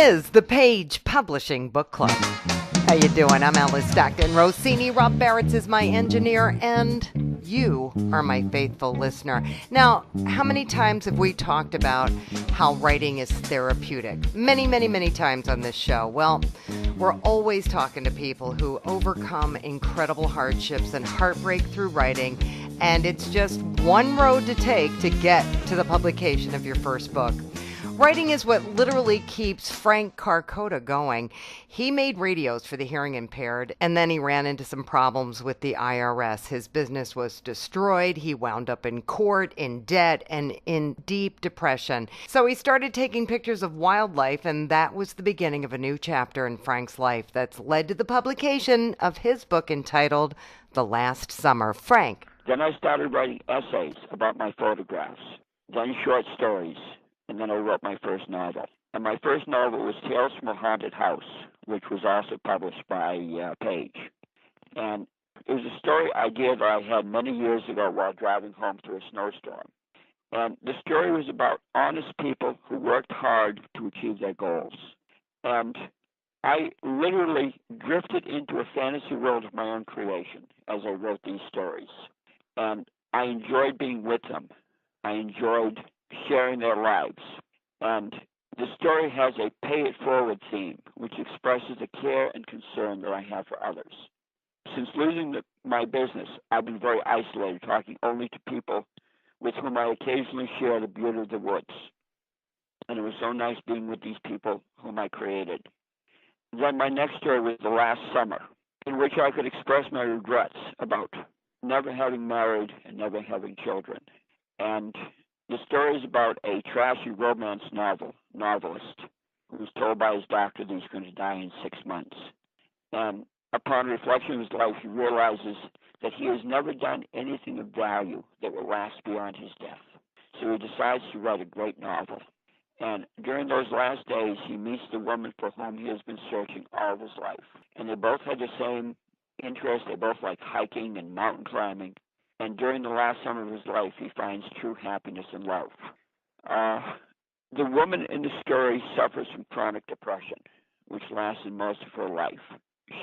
is the Page Publishing Book Club. How you doing? I'm Alice Stockton Rossini. Rob Barretts is my engineer, and you are my faithful listener. Now, how many times have we talked about how writing is therapeutic? Many, many, many times on this show. Well, we're always talking to people who overcome incredible hardships and heartbreak through writing, and it's just one road to take to get to the publication of your first book. Writing is what literally keeps Frank Carcosa going. He made radios for the hearing impaired, and then he ran into some problems with the IRS. His business was destroyed. He wound up in court, in debt, and in deep depression. So he started taking pictures of wildlife, and that was the beginning of a new chapter in Frank's life that's led to the publication of his book entitled The Last Summer. Frank. Then I started writing essays about my photographs, then short stories. And then I wrote my first novel. And my first novel was Tales from a Haunted House, which was also published by Page. And it was a story idea that I had many years ago while driving home through a snowstorm. And the story was about honest people who worked hard to achieve their goals. And I literally drifted into a fantasy world of my own creation as I wrote these stories. And I enjoyed being with them. I enjoyed sharing their lives. And the story has a pay-it-forward theme, which expresses the care and concern that I have for others. Since losing my business, I've been very isolated, talking only to people with whom I occasionally share the beauty of the woods. And it was so nice being with these people whom I created. Then my next story was The Last Summer, in which I could express my regrets about never having married and never having children. And the story is about a trashy romance novelist who was told by his doctor that he's going to die in 6 months. And upon reflection of his life, he realizes that he has never done anything of value that will last beyond his death. So he decides to write a great novel. And during those last days, he meets the woman for whom he has been searching all of his life. And they both had the same interest. They both like hiking and mountain climbing. And during the last summer of his life, he finds true happiness and love. The woman in the story suffers from chronic depression, which lasted most of her life.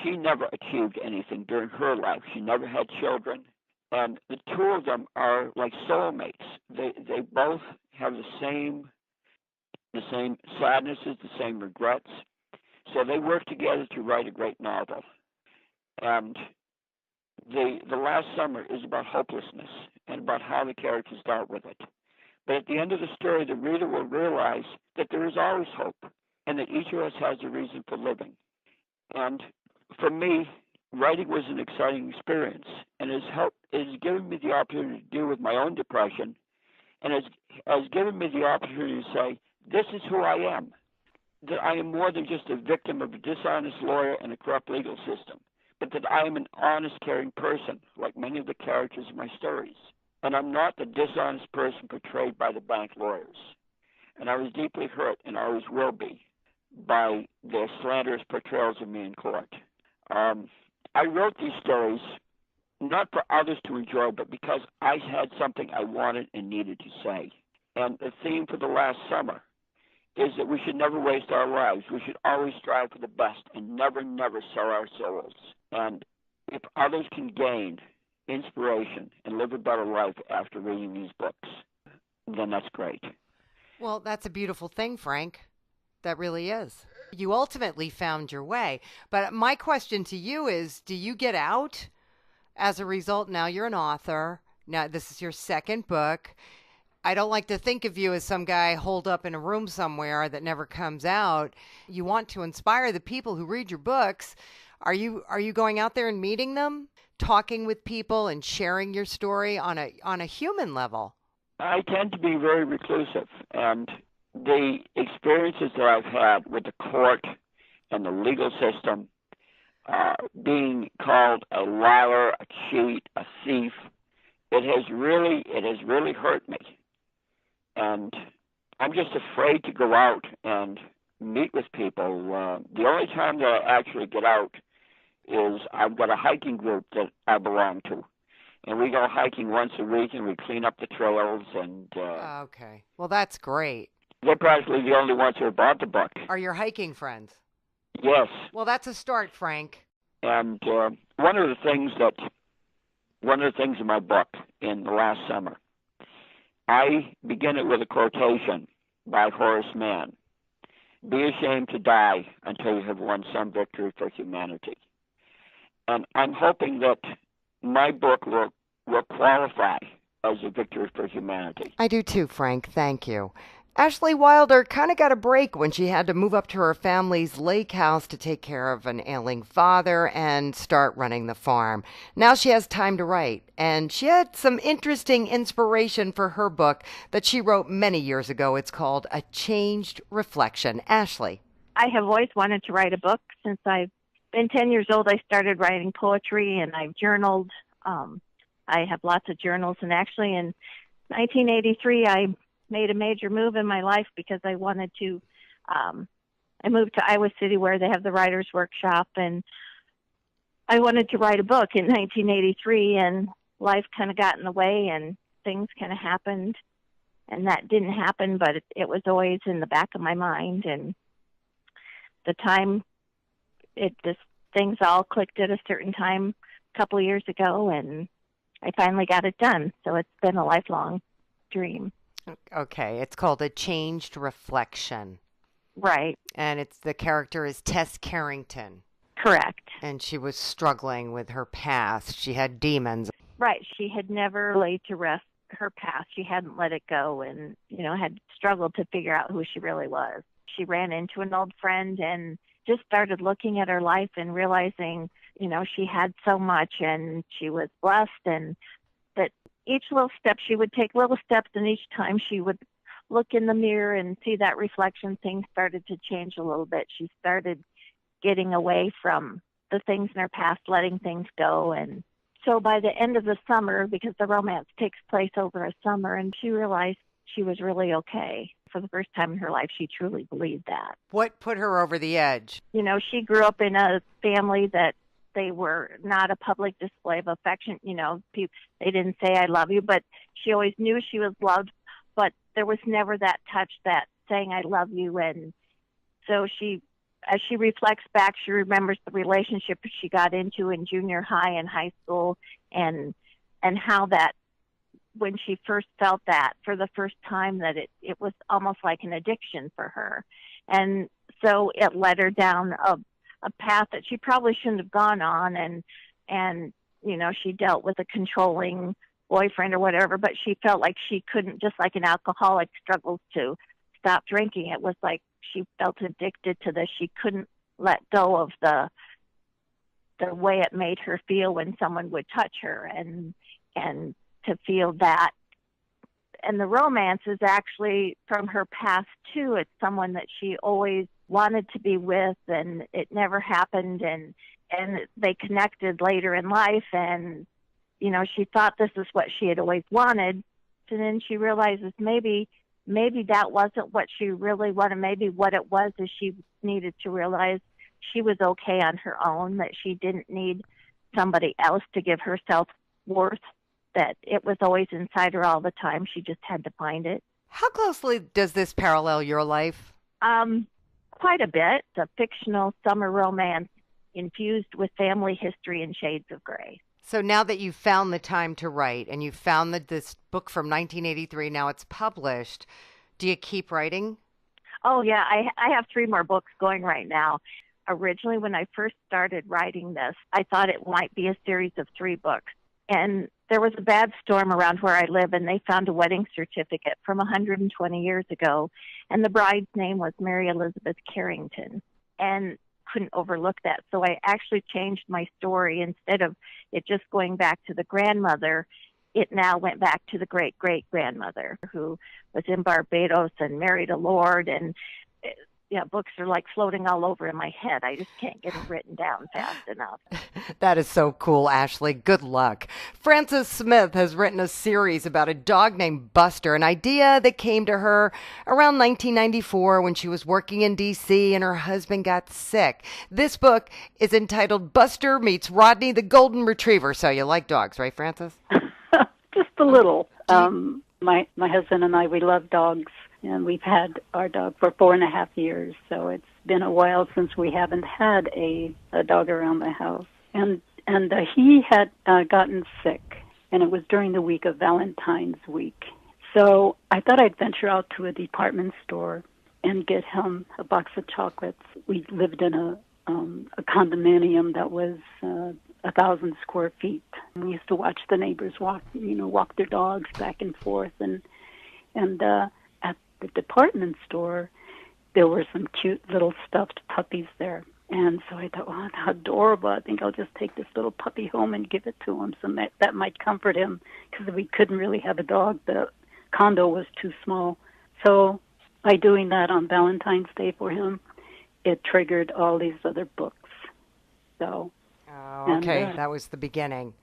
She never achieved anything during her life. She never had children. And the two of them are like soulmates. They both have the same sadnesses, the same regrets. So they work together to write a great novel. And The Last Summer is about hopelessness and about how the characters dealt with it. But at the end of the story, the reader will realize that there is always hope and that each of us has a reason for living. And for me, writing was an exciting experience, and it has given me the opportunity to deal with my own depression, and has given me the opportunity to say, this is who I am, that I am more than just a victim of a dishonest lawyer and a corrupt legal system, but that I am an honest, caring person, like many of the characters in my stories. And I'm not the dishonest person portrayed by the bank lawyers. And I was deeply hurt, and always will be, by their slanderous portrayals of me in court. I wrote these stories not for others to enjoy, but because I had something I wanted and needed to say. And the theme for The Last Summer is that we should never waste our lives. We should always strive for the best and never, never sell our souls. And if others can gain inspiration and live a better life after reading these books, then that's great. Well, that's a beautiful thing, Frank. That really is. You ultimately found your way. But my question to you is, do you get out as a result? Now you're an author. Now this is your second book. I don't like to think of you as some guy holed up in a room somewhere that never comes out. You want to inspire the people who read your books. Are you going out there and meeting them, talking with people and sharing your story on a human level? I tend to be very reclusive, and the experiences that I've had with the court and the legal system, being called a liar, a cheat, a thief, it has really hurt me. And I'm just afraid to go out and meet with people. The only time that I actually get out is I've got a hiking group that I belong to. And we go hiking once a week, and we clean up the trails. And okay. Well, that's great. They're practically the only ones who bought the book. Are your hiking friends? Yes. Well, that's a start, Frank. And one of the things in my book in the last summer, I begin it with a quotation by Horace Mann. Be ashamed to die until you have won some victory for humanity. And I'm hoping that my book will qualify as a victory for humanity. I do too, Frank. Thank you. Ashley Wilder kind of got a break when she had to move up to her family's lake house to take care of an ailing father and start running the farm. Now she has time to write, and she had some interesting inspiration for her book that she wrote many years ago. It's called A Changed Reflection. Ashley. I have always wanted to write a book. Since I've been 10 years old, I started writing poetry, and I've journaled. I have lots of journals, and actually in 1983, I made a major move in my life because I wanted to, I moved to Iowa City where they have the writer's workshop, and I wanted to write a book in 1983, and life kind of got in the way and things kind of happened, and that didn't happen, but it was always in the back of my mind. And the time, things all clicked at a certain time a couple of years ago, and I finally got it done. So it's been a lifelong dream. Okay, it's called A Changed Reflection. Right. And the character is Tess Carrington. Correct. And she was struggling with her past. She had demons. Right. She had never laid to rest her past. She hadn't let it go and, had struggled to figure out who she really was. She ran into an old friend and just started looking at her life and realizing, she had so much and she was blessed, and that each little step she would take little steps, and each time she would look in the mirror and see that reflection, things started to change a little bit. She started getting away from the things in her past, letting things go. And so by the end of the summer, because the romance takes place over a summer, and she realized she was really okay. For the first time in her life, she truly believed that. What put her over the edge? She grew up in a family that they were not a public display of affection. They didn't say, I love you, but she always knew she was loved, but there was never that touch, that saying, I love you. And so as she reflects back, she remembers the relationship she got into in junior high and high school, and how that when she first felt that for the first time, that it was almost like an addiction for her. And so it led her down a path that she probably shouldn't have gone on, and she dealt with a controlling boyfriend or whatever, but she felt like she couldn't, just like an alcoholic struggles to stop drinking. It was like she felt addicted to this. She couldn't let go of the way it made her feel when someone would touch her, and to feel that. And the romance is actually from her past too. It's someone that she always wanted to be with, and it never happened, and they connected later in life, and she thought this is what she had always wanted, and then she realizes maybe that wasn't what she really wanted. Maybe what it was is she needed to realize she was okay on her own, that she didn't need somebody else to give her self-worth, that it was always inside her all the time. She just had to find it. How closely does this parallel your life? Quite a bit. It's a fictional summer romance infused with family history and shades of gray. So now that you've found the time to write, and you've found that this book from 1983, now it's published, do you keep writing? Oh, yeah. I have 3 more books going right now. Originally, when I first started writing this, I thought it might be a series of 3 books. And there was a bad storm around where I live, and they found a wedding certificate from 120 years ago, and the bride's name was Mary Elizabeth Carrington, and couldn't overlook that. So I actually changed my story. Instead of it just going back to the grandmother, it now went back to the great-great-grandmother who was in Barbados and married a lord, and books are like floating all over in my head. I just can't get them written down fast enough. That is so cool, Ashley. Good luck. Frances Smith has written a series about a dog named Buster, an idea that came to her around 1994 when she was working in D.C. and her husband got sick. This book is entitled Buster Meets Rodney the Golden Retriever. So you like dogs, right, Frances? Just a little. My husband and I, we love dogs. and we've had our dog for 4.5 years. So it's been a while since we haven't had a dog around the house. And he had gotten sick, and it was during the week of Valentine's week. So I thought I'd venture out to a department store and get him a box of chocolates. We lived in a condominium that was 1,000 square feet. We used to watch the neighbors walk their dogs back and forth. And at the department store, there were some cute little stuffed puppies there. And so I thought, oh, how adorable. I think I'll just take this little puppy home and give it to him. So that might comfort him, because we couldn't really have a dog. The condo was too small. So by doing that on Valentine's Day for him, it triggered all these other books. So, okay, that was the beginning.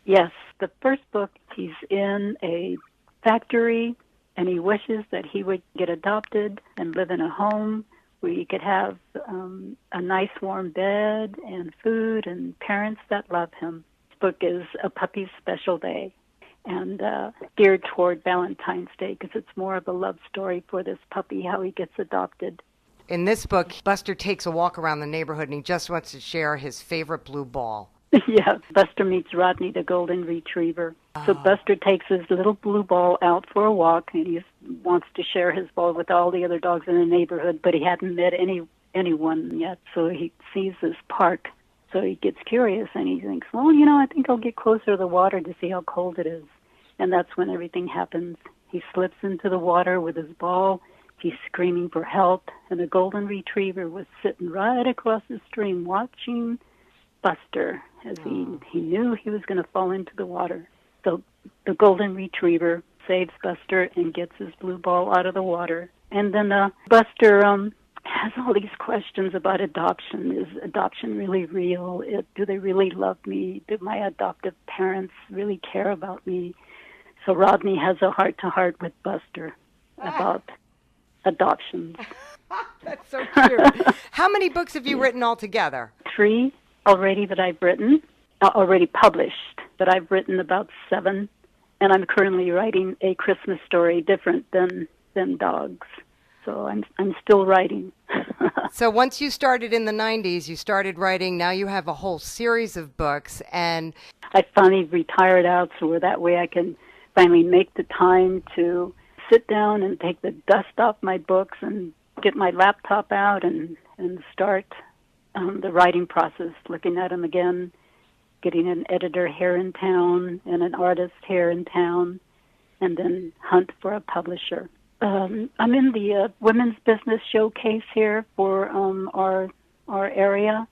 Yes, the first book, he's in a factory, and he wishes that he would get adopted and live in a home where he could have a nice warm bed and food and parents that love him. This book is A Puppy's Special Day, and geared toward Valentine's Day, because it's more of a love story for this puppy, how he gets adopted. In this book, Buster takes a walk around the neighborhood, and he just wants to share his favorite blue ball. Yeah, Buster meets Rodney, the golden retriever. So Buster takes his little blue ball out for a walk, and he wants to share his ball with all the other dogs in the neighborhood, but he hadn't met anyone yet. So he sees this park, so he gets curious, and he thinks, well, I think I'll get closer to the water to see how cold it is. And that's when everything happens. He slips into the water with his ball. He's screaming for help, and the golden retriever was sitting right across the stream watching Buster, as he knew he was going to fall into the water. So the golden retriever saves Buster and gets his blue ball out of the water. And then Buster has all these questions about adoption. Is adoption really real? Do they really love me? Do my adoptive parents really care about me? So Rodney has a heart-to-heart with Buster about adoptions. That's so cute. How many books have you written altogether? 3 already that I've written, already published, but I've written about 7, and I'm currently writing a Christmas story different than dogs. So I'm still writing. So once you started in the 90s, you started writing. Now you have a whole series of books, and I finally retired out, so that way I can finally make the time to sit down and take the dust off my books and get my laptop out and start the writing process, looking at them again, getting an editor here in town and an artist here in town, and then hunt for a publisher. I'm in the Women's Business Showcase here for our area,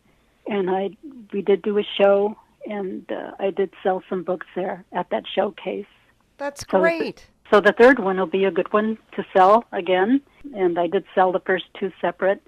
and we did do a show, and I did sell some books there at that showcase. That's great. So the third one will be a good one to sell again, and I did sell the first 2 separate.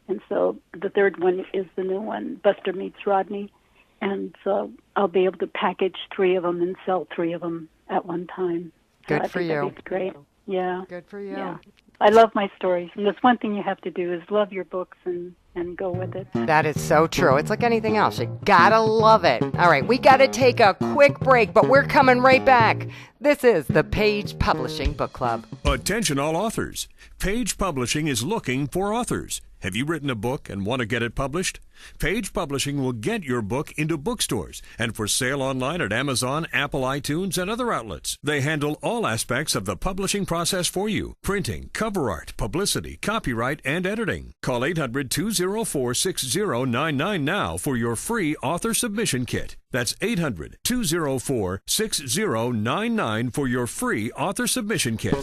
And so the third one is the new one, Buster Meets Rodney. And so I'll be able to package 3 of them and sell 3 of them at one time. Good for you. That's great. Yeah. Good for you. Yeah. I love my stories. And that's one thing you have to do is love your books and go with it. That is so true. It's like anything else. You gotta love it. All right, we gotta take a quick break, but we're coming right back. This is the Page Publishing Book Club. Attention all authors. Page Publishing is looking for authors. Have you written a book and want to get it published? Page Publishing will get your book into bookstores and for sale online at Amazon, Apple iTunes, and other outlets. They handle all aspects of the publishing process for you: printing, cover art, publicity, copyright, and editing. Call 800-204-6099 now for your free author submission kit. That's 800-204-6099 for your free author submission kit.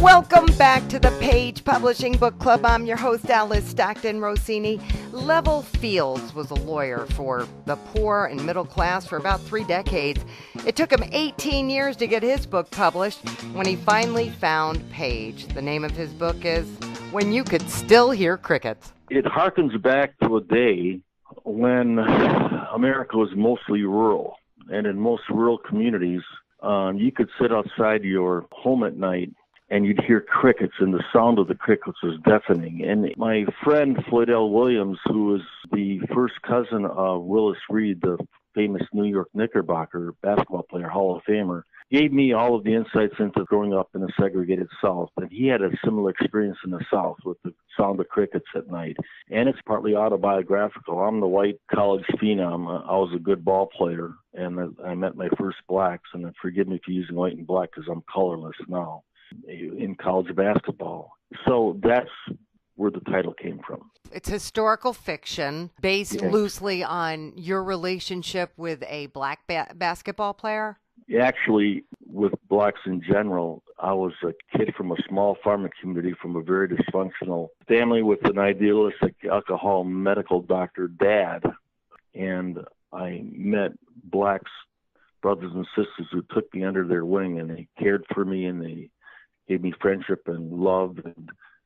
Welcome back to the Page Publishing Book Club. I'm your host, Alice Stockton Rossini. Level Fields was a lawyer for the poor and middle class for about 3 decades. It took him 18 years to get his book published when he finally found Page. The name of his book is When You Could Still Hear Crickets. It harkens back to a day when America was mostly rural. And in most rural communities, you could sit outside your home at night and you'd hear crickets, and the sound of the crickets was deafening. And my friend Floyd L. Williams, who was the first cousin of Willis Reed, the famous New York Knickerbocker basketball player, Hall of Famer, gave me all of the insights into growing up in a segregated South. And he had a similar experience in the South with the sound of crickets at night. And it's partly autobiographical. I'm the white college phenom. I was a good ball player, and I met my first blacks. And forgive me for using white and black because I'm colorless now in college basketball. So that's where the title came from. It's historical fiction based loosely on your relationship with a black basketball player? Actually, with blacks in general, I was a kid from a small farming community from a very dysfunctional family with an idealistic alcohol medical doctor dad. And I met blacks, brothers and sisters who took me under their wing, and they cared for me, and they gave me friendship and love,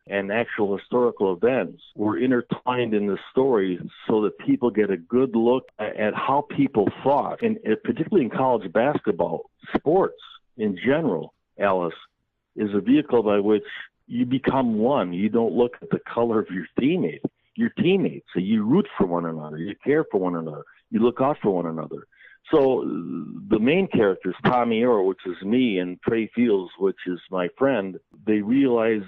and actual historical events were intertwined in the story so that people get a good look at how people thought, and particularly in college basketball. Sports in general, Alice, is a vehicle by which you become one. You don't look at the color of your teammates. So you root for one another, you care for one another, you look out for one another. So the main characters, Tommy Orr, which is me, and Trey Fields, which is my friend, they realized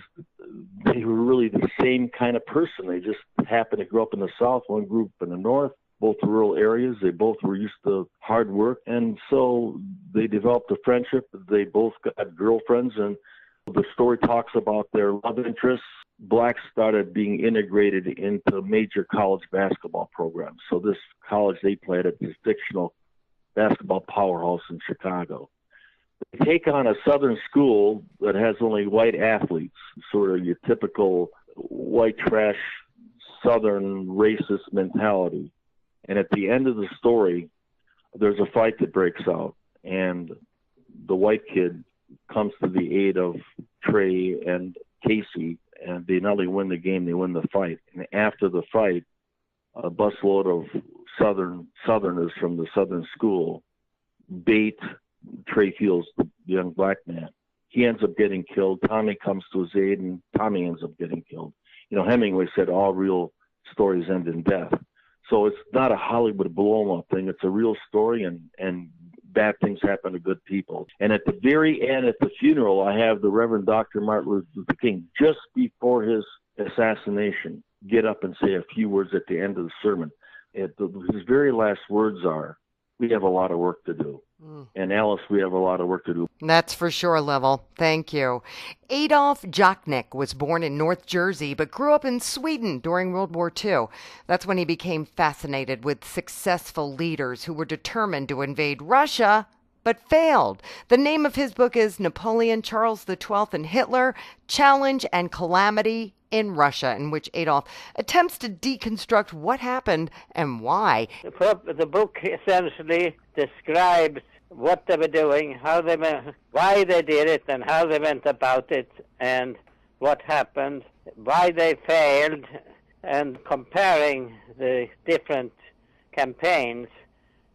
they were really the same kind of person. They just happened to grow up in the South, one grew up in the North, both rural areas. They both were used to hard work. And so they developed a friendship. They both got girlfriends, and the story talks about their love interests. Blacks started being integrated into major college basketball programs. So this college they played at, this fictional basketball powerhouse in Chicago. They take on a Southern school that has only white athletes, sort of your typical white trash Southern racist mentality. And at the end of the story, there's a fight that breaks out, and the white kid comes to the aid of Trey and Casey, and they not only win the game, they win the fight. And after the fight, a busload of Southerners from the Southern school bait Trey Fields, the young black man. He ends up getting killed. Tommy comes to his aid, and Tommy ends up getting killed. You know, Hemingway said all real stories end in death. So it's not a Hollywood blow-up thing. It's a real story, and bad things happen to good people. And at the very end, at the funeral, I have the Reverend Dr. Martin Luther King, just before his assassination, get up and say a few words at the end of the sermon. His very last words are, "We have a lot of work to do." And Alice, we have a lot of work to do. That's for sure, Level. Thank you. Adolf Jochnick was born in North Jersey, but grew up in Sweden during World War II. That's when he became fascinated with successful leaders who were determined to invade Russia, but failed. The name of his book is Napoleon, Charles XII, and Hitler, Challenge and Calamity in Russia, in which Adolf attempts to deconstruct what happened and why. The book essentially describes what they were doing, why they did it, and how they went about it, and what happened, why they failed, and comparing the different campaigns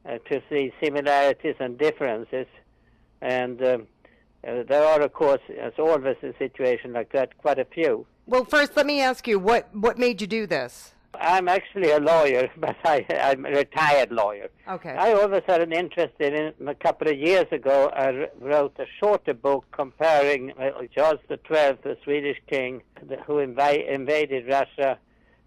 to see similarities and differences. And there are, of course, as always in a situation like that, quite a few. Well, first, let me ask you, what made you do this? I'm actually a lawyer, but I'm a retired lawyer. Okay. I always had an interest in it. A couple of years ago, I wrote a shorter book comparing Charles XII, the Swedish king, who invaded Russia.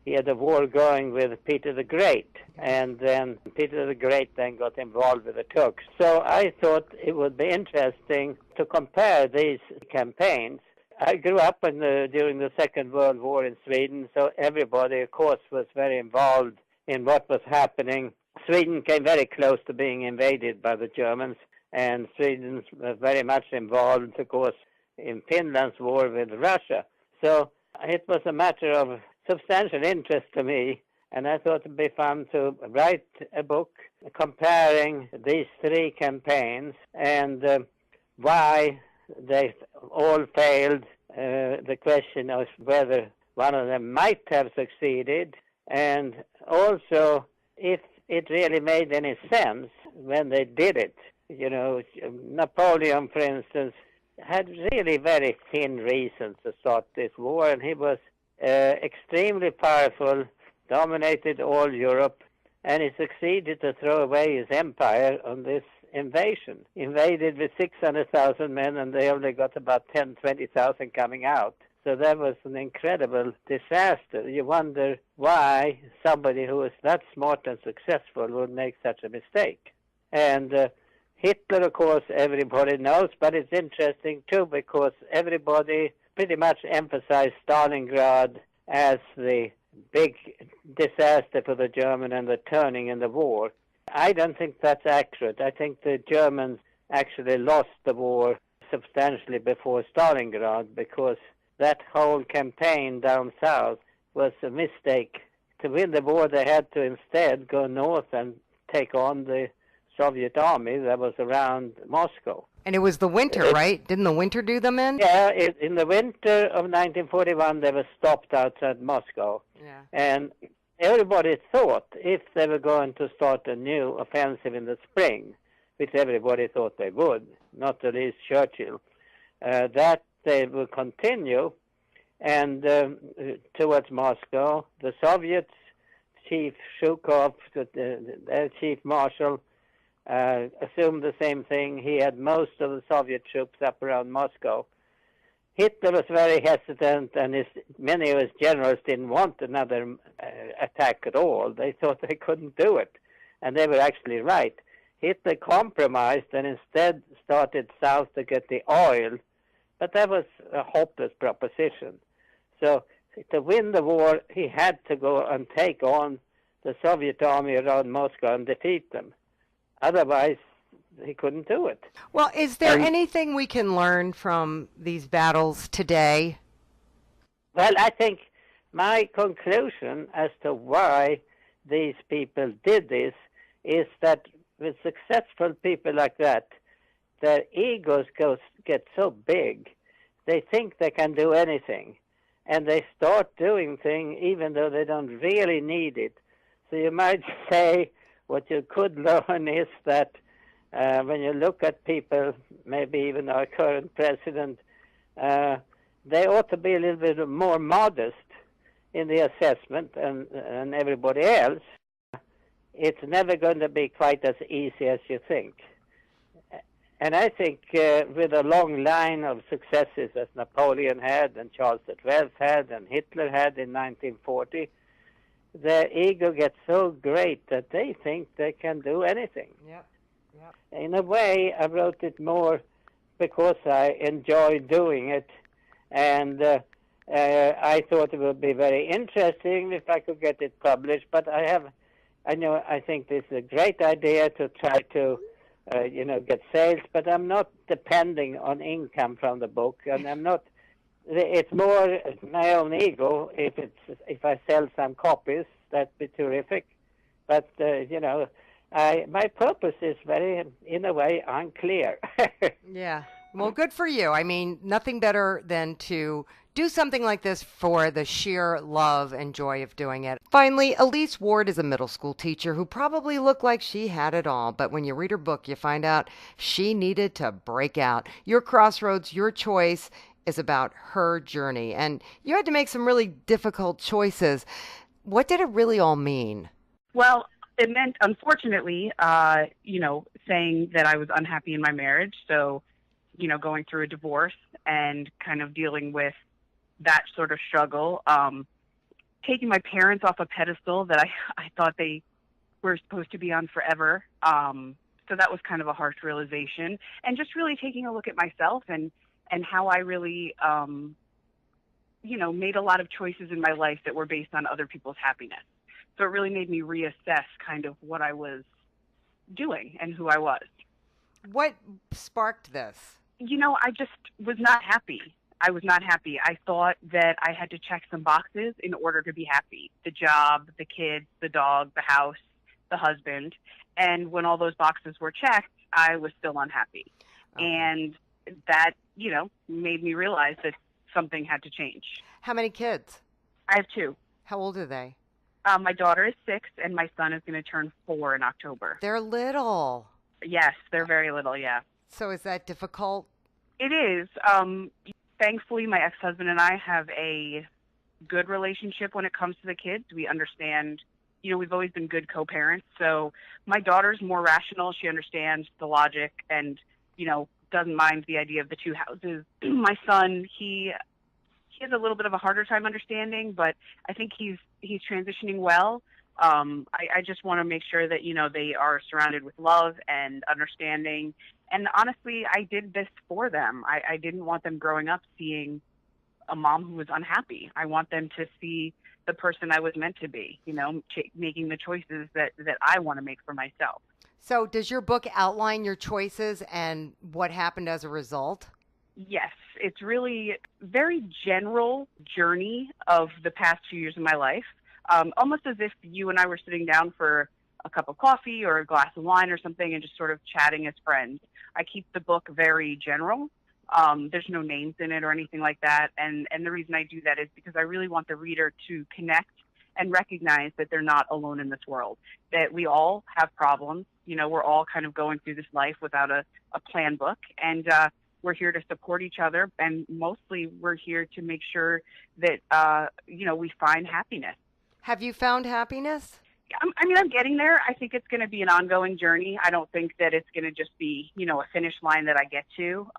He had a war going with Peter the Great, and then Peter the Great then got involved with the Turks. So I thought it would be interesting to compare these campaigns. I grew up during the Second World War in Sweden, so everybody, of course, was very involved in what was happening. Sweden came very close to being invaded by the Germans, and Sweden was very much involved, of course, in Finland's war with Russia. So it was a matter of substantial interest to me, and I thought it would be fun to write a book comparing these three campaigns and why they all failed. The question of whether one of them might have succeeded, and also if it really made any sense when they did it. You know, Napoleon, for instance, had really very thin reasons to start this war, and he was extremely powerful, dominated all Europe, and he succeeded to throw away his empire on this invasion, invaded with 600,000 men, and they only got about 10, 20,000 coming out. So that was an incredible disaster. You wonder why somebody who is that smart and successful would make such a mistake. And Hitler, of course, everybody knows, but it's interesting too because everybody pretty much emphasized Stalingrad as the big disaster for the German and the turning in the war. I don't think that's accurate. I think the Germans actually lost the war substantially before Stalingrad because that whole campaign down south was a mistake. To win the war, they had to instead go north and take on the Soviet army that was around Moscow. And it was the winter, right? Didn't the winter do them in? Yeah, in the winter of 1941, they were stopped outside Moscow. Yeah. And everybody thought if they were going to start a new offensive in the spring, which everybody thought they would, not the least Churchill, that they would continue and towards Moscow. The Soviets, Chief Zhukov, their chief marshal, assumed the same thing. He had most of the Soviet troops up around Moscow. Hitler was very hesitant, and many of his generals didn't want another attack at all. They thought they couldn't do it, and they were actually right. Hitler compromised and instead started south to get the oil, but that was a hopeless proposition. So to win the war, he had to go and take on the Soviet army around Moscow and defeat them. Otherwise, he couldn't do it. Well, is there anything we can learn from these battles today? Well, I think my conclusion as to why these people did this is that with successful people like that, their egos get so big, they think they can do anything. And they start doing things even though they don't really need it. So you might say what you could learn is that when you look at people, maybe even our current president, they ought to be a little bit more modest in the assessment and everybody else. It's never going to be quite as easy as you think. And I think with a long line of successes as Napoleon had and Charles XII had and Hitler had in 1940, their ego gets so great that they think they can do anything. Yep. In a way, I wrote it more because I enjoy doing it, and I thought it would be very interesting if I could get it published. But I think this is a great idea to try to, get sales. But I'm not depending on income from the book, and I'm not. It's more my own ego. If I sell some copies, that'd be terrific. But my purpose is very, in a way, unclear. Yeah. Well, good for you. I mean, nothing better than to do something like this for the sheer love and joy of doing it. Finally, Elise Ward is a middle school teacher who probably looked like she had it all, but when you read her book, you find out she needed to break out. Your Crossroads, Your Choice is about her journey, and you had to make some really difficult choices. What did it really all mean? Well, it meant, unfortunately, saying that I was unhappy in my marriage. So, going through a divorce and kind of dealing with that sort of struggle, taking my parents off a pedestal that I thought they were supposed to be on forever. So that was kind of a harsh realization, and just really taking a look at myself and how I really, made a lot of choices in my life that were based on other people's happiness. So it really made me reassess kind of what I was doing and who I was. What sparked this? I just was not happy. I was not happy. I thought that I had to check some boxes in order to be happy. The job, the kids, the dog, the house, the husband. And when all those boxes were checked, I was still unhappy. Okay. And that, made me realize that something had to change. How many kids? I have 2. How old are they? My daughter is 6, and my son is going to turn 4 in October. They're little. Yes, they're very little, yeah. So is that difficult? It is. Thankfully, my ex-husband and I have a good relationship when it comes to the kids. We understand we've always been good co-parents. So my daughter's more rational. She understands the logic and, doesn't mind the idea of the two houses. My son, he has a little bit of a harder time understanding, but I think he's transitioning well. I just want to make sure that, they are surrounded with love and understanding. And honestly, I did this for them. I didn't want them growing up seeing a mom who was unhappy. I want them to see the person I was meant to be, making the choices that I want to make for myself. So does your book outline your choices and what happened as a result? Yes, it's really very general journey of the past few years of my life, almost as if you and I were sitting down for a cup of coffee or a glass of wine or something and just sort of chatting as friends. I keep the book very general. There's no names in it or anything like that. And the reason I do that is because I really want the reader to connect and recognize that they're not alone in this world, that we all have problems. We're all kind of going through this life without a plan book. And we're here to support each other. And mostly we're here to make sure that, we find happiness. Have you found happiness? I'm getting there. I think it's going to be an ongoing journey. I don't think that it's going to just be, a finish line that I get to.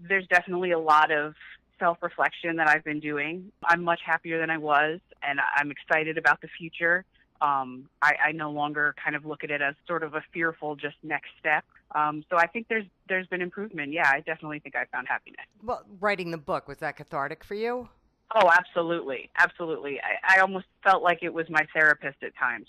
There's definitely a lot of self-reflection that I've been doing. I'm much happier than I was, and I'm excited about the future. I no longer kind of look at it as sort of a fearful just next step. So I think there's been improvement. Yeah, I definitely think I found happiness. Well, writing the book, was that cathartic for you? Oh, absolutely. Absolutely. I almost felt like it was my therapist at times.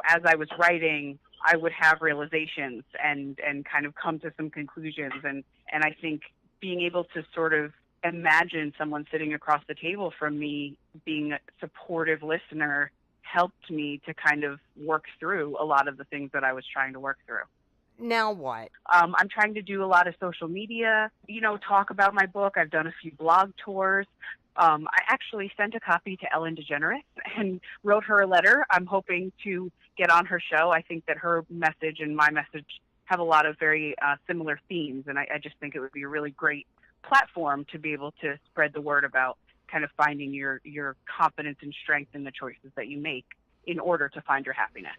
As I was writing, I would have realizations and kind of come to some conclusions. And I think being able to sort of imagine someone sitting across the table from me being a supportive listener helped me to kind of work through a lot of the things that I was trying to work through. Now what? I'm trying to do a lot of social media, talk about my book. I've done a few blog tours. I actually sent a copy to Ellen DeGeneres and wrote her a letter. I'm hoping to get on her show. I think that her message and my message have a lot of very similar themes, and I just think it would be a really great platform to be able to spread the word about kind of finding your confidence and strength in the choices that you make in order to find your happiness.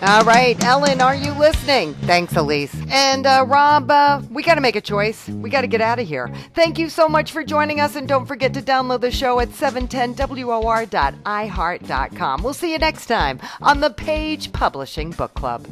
All right, Ellen, are you listening? Thanks, Elise. And Rob, we got to make a choice. We got to get out of here. Thank you so much for joining us, and don't forget to download the show at 710wor.iheart.com. We'll see you next time on the Page Publishing Book Club.